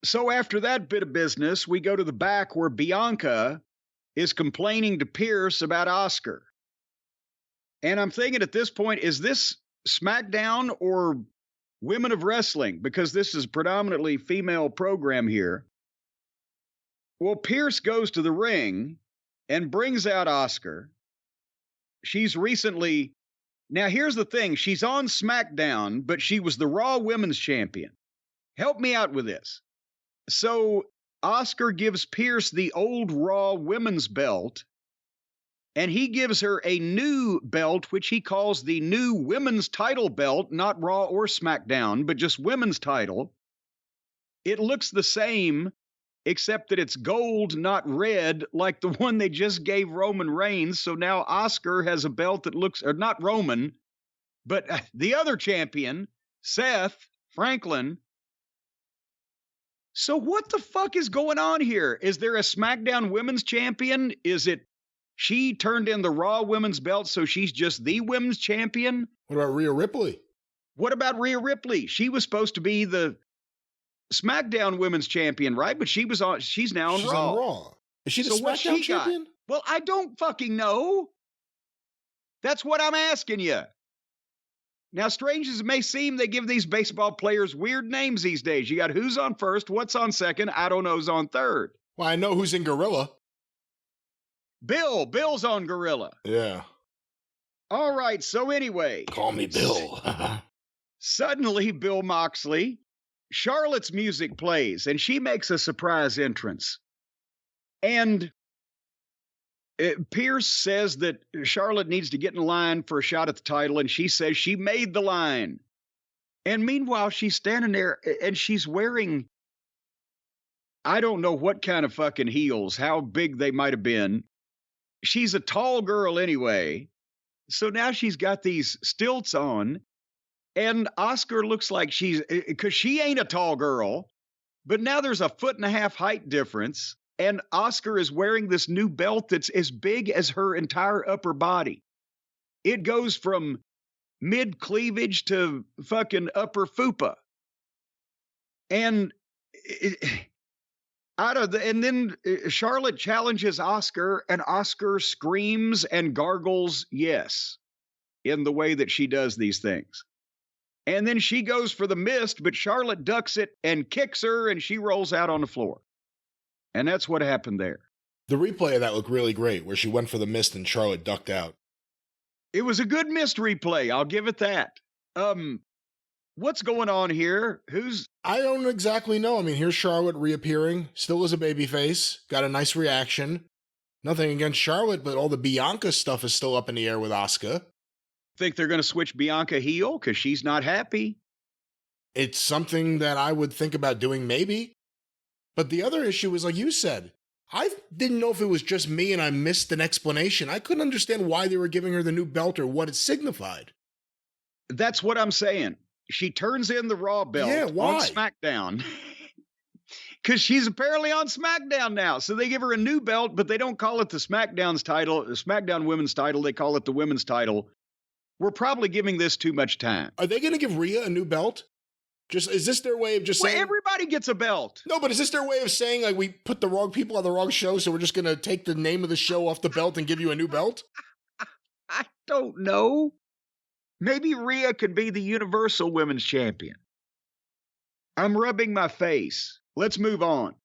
So after that bit of business, we go to the back where Bianca is complaining to Pierce about Asuka. And I'm thinking at this point, is this SmackDown or Women of Wrestling? Because this is predominantly female program here. Well, Pierce goes to the ring and brings out Asuka. She's recently, now here's the thing, she's on SmackDown, but she was the Raw Women's Champion. Help me out with this. So Asuka gives Pierce the old Raw Women's belt, and he gives her a new belt, which he calls the new Women's title belt, not Raw or SmackDown, but just Women's title. It looks the same, except that it's gold, not red, like the one they just gave Roman Reigns. So now Asuka has a belt that looks, or not Roman, but the other champion, Seth Franklin. So what the fuck is going on here? Is there a SmackDown Women's Champion? Is it she turned in the Raw Women's belt, so she's just the Women's Champion? What about Rhea Ripley? What about Rhea Ripley? She was supposed to be the SmackDown Women's Champion, right? But she's now on Raw. On Raw. Is she the So what's SmackDown she champion? got? Well, I don't fucking know. That's what I'm asking you. Now, strange as it may seem, they give these baseball players weird names these days. You got who's on first, what's on second, I don't know who's on third. Well, I know who's in Gorilla. Bill's on Gorilla. Yeah. All right, so anyway. Call me Bill. Suddenly, Bill Moxley, Charlotte's music plays, and she makes a surprise entrance. And Pierce says that Charlotte needs to get in line for a shot at the title, and she says she made the line. And meanwhile, she's standing there, and she's wearing, I don't know what kind of fucking heels, how big they might have been. She's a tall girl anyway. So now she's got these stilts on, and Asuka looks like because she ain't a tall girl, but now there's a 1.5 foot height difference. And Asuka is wearing this new belt that's as big as her entire upper body. It goes from mid-cleavage to fucking upper fupa. And then Charlotte challenges Asuka, and Asuka screams and gargles yes in the way that she does these things. And then she goes for the mist, but Charlotte ducks it and kicks her, and she rolls out on the floor. And that's what happened there. The replay of that looked really great, where she went for the mist and Charlotte ducked out. It was a good mist replay, I'll give it that. What's going on here? I don't exactly know. I mean, here's Charlotte reappearing, still as a babyface, got a nice reaction. Nothing against Charlotte, but all the Bianca stuff is still up in the air with Asuka. Think they're going to switch Bianca heel because she's not happy? It's something that I would think about doing, maybe. But the other issue is, like you said, I didn't know if it was just me and I missed an explanation. I couldn't understand why they were giving her the new belt or what it signified. That's what I'm saying. She turns in the Raw belt on SmackDown. Because she's apparently on SmackDown now. So they give her a new belt, but they don't call it the SmackDown Women's title. They call it the Women's title. We're probably giving this too much time. Are they going to give Rhea a new belt? Is this their way of just saying... everybody gets a belt. No, but is this their way of saying, like, we put the wrong people on the wrong show, so we're just going to take the name of the show off the belt and give you a new belt? I don't know. Maybe Rhea could be the Universal Women's Champion. I'm rubbing my face. Let's move on.